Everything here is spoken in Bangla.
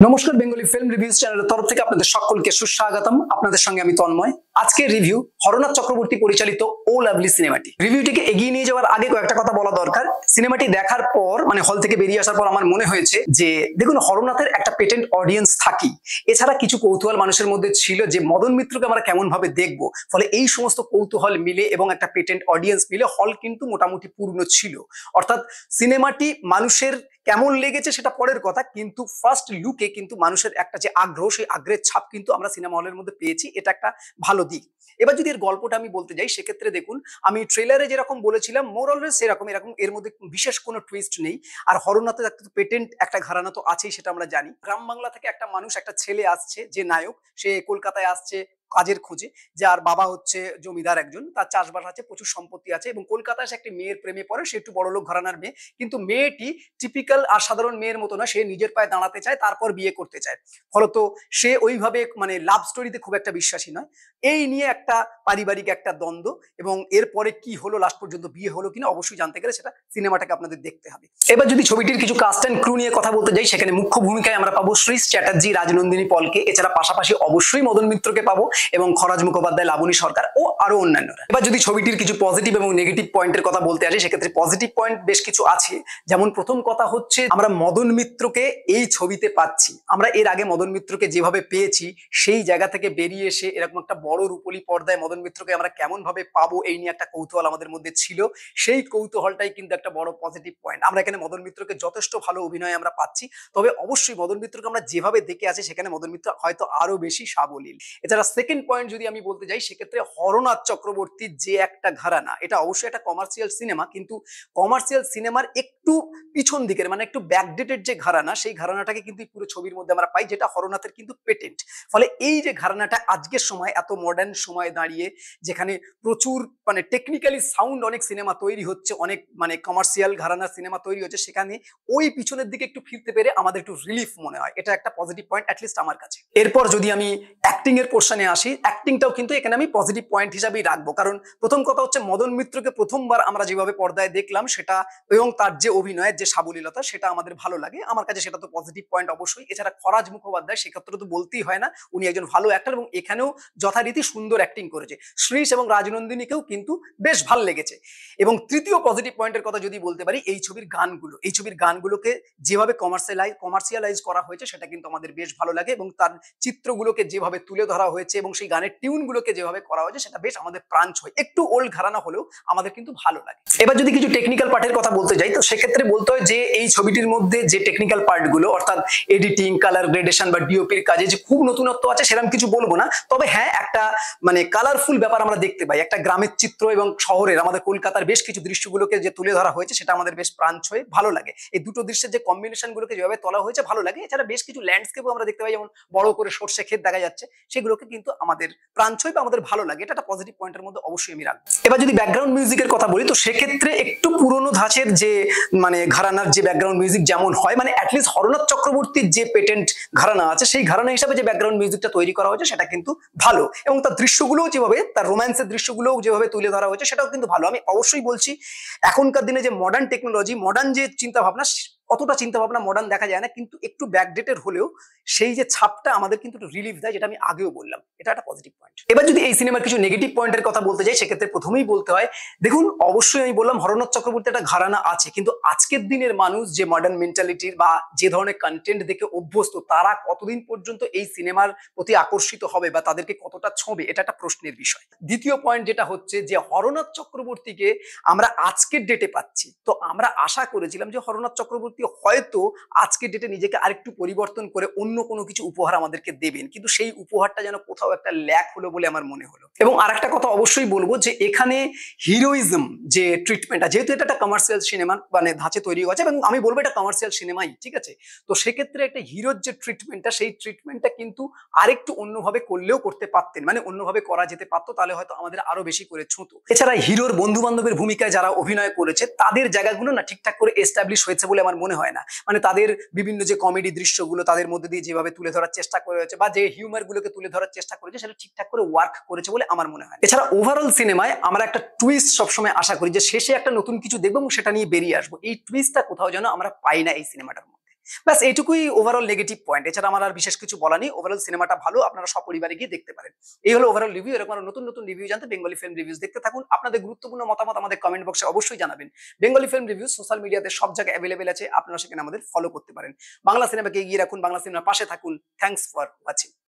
নমস্কার, বেঙ্গলি ফিল্ম রিভিউজ চ্যানেলের তরফ থেকে আপনাদের সকলকে সুস্বাগতম। আপনাদের সঙ্গে আমি তন্ময়। আজকের রিভিউ হরনাথ চক্রবর্তী পরিচালিত ও লাভলি সিনেমাটি। রিভিউটিকে এগিয়ে নিয়ে যাওয়ার আগে কয়েকটা কথা বলা দরকার। সিনেমাটি দেখার পর মানে হল থেকে বেরিয়ে আসার পর আমার মনে হয়েছে যে দেখুন, হরনাথের একটা পেটেন্ট অডিয়েন্স থাকি, এছাড়া কিছু কৌতূহল মানুষের মধ্যে ছিল যে মদন মিত্রকে আমরা কেমন ভাবে দেখবো। ফলে এই সমস্ত কৌতূহল মিলে এবং একটা পেটেন্ট অডিয়েন্স মিলে হল কিন্তু মোটামুটি পূর্ণ ছিল। অর্থাৎ সিনেমাটি মানুষের কেমন লেগেছে সেটা পরের কথা, কিন্তু ফার্স্ট লুকে কিন্তু মানুষের একটা যে আগ্রহ, সেই আগ্রহের ছাপ কিন্তু আমরা সিনেমা হলের মধ্যে পেয়েছি। এটা একটা ভালো দিক। এবার যদি এর গল্পটা আমি বলতে যাই, সেক্ষেত্রে দেখুন, আমি ট্রেলারে যেরকম বলেছিলাম মোরলেস সেরকম, এরকম এর মধ্যে বিশেষ কোনো টুইস্ট নেই। আর হরনাথের একটা পেটেন্ট একটা ঘরানা তো আছেই, সেটা আমরা জানি। গ্রাম বাংলা থেকে একটা মানুষ, একটা ছেলে আসছে, যে নায়ক, সে কলকাতায় আসছে কাজের খোঁজে। যার বাবা হচ্ছে জমিদার একজন, তার চাষবাস আছে, প্রচুর সম্পত্তি আছে, এবং কলকাতায় সে একটি মেয়ের প্রেমে পড়ে। সে একটু বড়লোক ঘরানার মেয়ে, কিন্তু মেয়েটি টিপিক্যাল আর সাধারণ মেয়ের মতো না, সে নিজের পায়ে দাঁড়াতে চায়, তারপর বিয়ে করতে চায়। ফলত সে ওইভাবে মানে লাভ স্টোরিতে খুব একটা বিশ্বাসী নয়। এই নিয়ে একটা পারিবারিক একটা দ্বন্দ্ব, এবং এরপরে কি হলো, লাস্ট পর্যন্ত বিয়ে হলো কিনা অবশ্যই জানতে গেলে সেটা সিনেমাটাকে আপনাদের দেখতে হবে। এবার যদি ছবিটির কিছু কাস্ট অ্যান্ড ক্রু নিয়ে কথা বলতে যাই, সেখানে মুখ্য ভূমিকায় আমরা পাবো শ্রীশ চ্যাটার্জি, রাজনন্দিনী পলকে, এছাড়া পাশাপাশি অবশ্যই মদন মিত্রকে পাবো, এবং খরাজ মুখোপাধ্যায়, লাবণী সরকার ও আরো অন্যান্যরা। এবার যদি ছবিটির কিছু পজিটিভ এবং নেগেটিভ পয়েন্টের কথা বলতে আসি, সেক্ষেত্রে পজিটিভ পয়েন্ট বেশ কিছু আছে। যেমন প্রথম কথা হচ্ছে, আমরা মদন মিত্রকে এই ছবিতে পাচ্ছি। আমরা এর আগে মদন মিত্রকে যেভাবে পেয়েছি, সেই জায়গা থেকে বেরিয়ে এসে এরকম একটা বড় রূপলী পর্দায় মদন মিত্রকে আমরা কেমন ভাবে পাবো, এই নিয়ে একটা কৌতূহল আমাদের মধ্যে ছিল। সেই কৌতূহলটাই কিন্তু একটা বড় পজিটিভ পয়েন্ট। আমরা এখানে মদন মিত্রকে যথেষ্ট ভালো অভিনয় আমরা পাচ্ছি। তবে অবশ্যই মদন মিত্রকে আমরা যেভাবে দেখে আছি, সেখানে মদন মিত্র হয়তো আরো বেশি সাবলীল। এছাড়া সেকেন্ড পয়েন্ট যদি আমি বলতে যাই, সেক্ষেত্রে হরনাথ চক্রবর্তীর যে একটা ঘরানা, এটা অবশ্যই একটা কমার্শিয়াল সিনেমা, কিন্তু কমার্শিয়াল সিনেমার একটু পিছন দিকের মানে একটু ব্যাকডেটেড যে ঘরানা, সেই ঘরানাটাকে কিন্তু পুরো ছবির মধ্যে আমরা পাই, যেটা হরনাথের কিন্তু পেটেন্ট। ফলে এই যে ঘরানাটা আজকের সময়, এত মডার্ন সময় দাঁড়িয়ে, যেখানে প্রচুর মানে টেকনিক্যালি সাউন্ড অনেক সিনেমা তৈরি হচ্ছে, অনেক মানে কমার্শিয়াল ঘরানার সিনেমা তৈরি হচ্ছে, সেখানে ওই পিছনের দিকে একটু ফিরতে পেরে আমাদের একটু রিলিফ মনে হয়। এটা একটা পজিটিভ পয়েন্ট অ্যাটলিস্ট আমার কাছে। এরপর যদি আমি অ্যাক্টিং এর পোর্শনে আসি, অ্যাক্টিংটাও কিন্তু এখানে আমি পজিটিভ পয়েন্ট হিসাবেই রাখবো। কারণ প্রথম কথা হচ্ছে, মদন মিত্রকে প্রথমবার আমরা যেভাবে পর্দায় দেখলাম, সেটা এবং তার যে অভিনয়ের যে সাবলীলতা, সেটা আমাদের ভালো লাগে। আমার কাছে সেটা তো পজিটিভ পয়েন্ট অবশ্যই। এছাড়া খরাজ মুখোপাধ্যায়, সেক্ষেত্রে তো বলতেই হয় না, উনি একজন ভালো অ্যাক্টর, এবং এখানেও যথারীতি সুন্দর অ্যাক্টিং করেছে। শ্রীশ এবং রাজনন্দিনীকেও কিন্তু বেশ ভালো লেগেছে। এবং তৃতীয় পজিটিভ পয়েন্টের কথা যদি বলতে পারি, এই ছবির গানগুলো, এই ছবির গানগুলোকে যেভাবে কমার্শিয়ালাইজ করা হয়েছে, সেটা কিন্তু আমাদের বেশ ভালো লাগে, এবং তার চিত্রগুলোকে যেভাবে তুলে ধরা হয়েছে এবং সেই গানের টিউনগুলোকে যেভাবে করা হয়েছে, সেটা বেশ আমাদের প্রাণ ছয়। একটু ওল্ড ঘরানা হলেও আমাদের কিন্তু ভালো লাগে। এবার যদি কিছু টেকনিক্যাল পার্টের কথা বলতে যাই, তো সেক্ষেত্রে বলতে হয় যে এই ছবিটির মধ্যে যে টেকনিক্যাল পার্টগুলো, অর্থাৎ এডিটিং, কালার গ্রেডেশন বা ডিওপির কাজে যে খুব নতুনত্ব আছে, সেরকম কিছু বলবো না। তবে হ্যাঁ, একটা মানে কালারফুল ব্যাপার আমরা দেখতে পাই। একটা গ্রামের চিত্র এবং শহরের, আমাদের কলকাতার বেশ কিছু দৃশ্যগুলোকে যে তুলে ধরা হয়েছে, সেটা আমাদের বেশ প্রাণ ছয়, ভালো লাগে। এই দুটো দৃশ্যের যে কম্বিনেশন গুলোকে যেভাবে তোলা হয়েছে, ভালো লাগে। এছাড়া বেশ কিছু ল্যান্ডস্কেপও আমরা দেখতে পাই, যেমন বড় করে সর্ষে ক্ষেত দেখা যাচ্ছে, সেগুলোকে কিন্তু আমাদের প্রাণ ছয় বা আমাদের ভালো লাগে। এটা একটা পজিটিভ পয়েন্টের মধ্যে অবশ্যই আমি রাখবো। এবার যদি ব্যাকগ্রাউন্ড মিউজিকের কথা বলি, তো সেক্ষেত্রে একটু পুরোনো ধাঁচের যে মানে ঘরানার যে ব্যাকগ্রাউন্ড মিউজিক যেমন হয়, মানে অ্যাটলিস্ট হরনাথ চক্রবর্তীর যে পেটেন্ট ঘরানা আছে, সেই ঘরানা হিসাবে যে ব্যাকগ্রাউন্ড মিউজিকটা তৈরি করা হয়েছে, সেটা কিন্তু ভালো। এবং তার দৃশ্যগুলোও যেভাবে, তার রোম্যান্সের দৃশ্যগুলোও যেভাবে তুলে ধরা হয়েছে, সেটাও কিন্তু ভালো। আমি অবশ্যই বলছি, এখনকার দিনে যে মডার্ন টেকনোলজি, মডার্ন যে চিন্তা ভাবনা, অতটা চিন্তা ভাবনা মডার্ন দেখা যায় না, কিন্তু একটু ব্যাকডেটেড হলেও সেই যে ছাপটা আমাদের কিন্তু একটু রিলিফ দেয়, যেটা আমি আগেও বললাম। এটা একটা পজিটিভ পয়েন্ট। এবার যদি এই সিনেমার কিছু নেগেটিভ পয়েন্টের কথা বলতে যাই, সেক্ষেত্রে প্রথমেই বলতে হয়, দেখুন অবশ্যই আমি বললাম হরনাথ চক্রবর্তী একটা ঘরানা আছে, কিন্তু আজকের দিনের মানুষ যে মডার্ন মেন্টালিটির বা যে ধরনের কন্টেন্ট দেখে অভ্যস্ত, তারা কতদিন পর্যন্ত এই সিনেমার প্রতি আকর্ষিত হবে বা তাদেরকে কতটা ছোঁবে, এটা একটা প্রশ্নের বিষয়। দ্বিতীয় পয়েন্ট যেটা হচ্ছে যে হরনাথ চক্রবর্তীকে আমরা আজকের ডেটে পাচ্ছি, তো আমরা আশা করেছিলাম যে হরনাথ চক্রবর্তী হয়তো আজকের ডেটে নিজেকে আরেকটু পরিবর্তন করে অন্য কোনো কিছু উপহার আমাদেরকে দেবেন, কিন্তু সেই উপহারটা যেন কোথাও একটা ল্যাক হলো বলে আমার মনে হলো। এবং আরেকটা কথা অবশ্যই বলবো, যে এখানে হিরোইজম যে ট্রিটমেন্টটা, যেহেতু এটা একটা কমার্শিয়াল সিনেমা মানে ধাঁচে তৈরি হয়েছে, এবং আমি বলবো এটা কমার্শিয়াল সিনেমাই, ঠিক আছে, তো সেক্ষেত্রে একটা হিরোর যে ট্রিটমেন্টটা, সেই ট্রিটমেন্টটা কিন্তু আরেকটু অন্যভাবে করলেও করতে পারতেন, মানে অন্যভাবে করা যেতে পারতো, তাহলে হয়তো আমাদের আরো বেশি করে ছুঁতো। এছাড়া হিরোর বন্ধু বান্ধবের ভূমিকায় যারা অভিনয় করেছে, তাদের জায়গাগুলো না ঠিকঠাক করে এস্টাবলিশ হয়েছে বলে আমার মনে হয় না। মানে তাদের বিভিন্ন যে কমেডি দৃশ্যগুলো তাদের মধ্যে দিয়ে যেভাবে তুলে ধরার চেষ্টা করেছে, বা যে হিউমার গুলোকে তুলে ধরার চেষ্টা করেছে, সেটা ঠিকঠাক করে ওয়ার্ক করেছে বলে আমার মনে হয়। এছাড়া ওভারঅল সিনেমায় আমরা একটা টুইস্ট সবসময় আশা করি, যে শেষে একটা নতুন কিছু দেখবো এবং সেটা নিয়ে বেরিয়ে আসবো। এই টুইস্টটা কোথাও যেন আমরা পাই না এই সিনেমাটার মধ্যে। ব্যাস এইটুকুই ওভারঅল নেগেটিভ পয়েন্ট, এছাড়া আমার আর বিশেষ কিছু বলা নেই। ওভারঅল সিনেমাটা ভালো, আপনারা সপরিবারে গিয়ে দেখতে পারেন। এই হলো ওভারঅল রিভিউ। এরকম আরো নতুন নতুন রিভিউ জানতে বেঙ্গলি ফিল্ম রিভিউজ দেখতে থাকুন। আপনাদের গুরুত্বপূর্ণ মতামত আমাদের কমেন্ট বক্সে অবশ্যই জানাবেন। বেঙ্গলি ফিল্ম রিভিউ সোশ্যাল মিডিয়াতে সব জায়গায় অ্যাভেলেবেল আছে, আপনারা সেখানে আমাদের ফলো করতে পারেন। বাংলা সিনেমাকে এগিয়ে রাখুন, বাংলা সিনেমার পাশে থাকুন। Thanks for watching.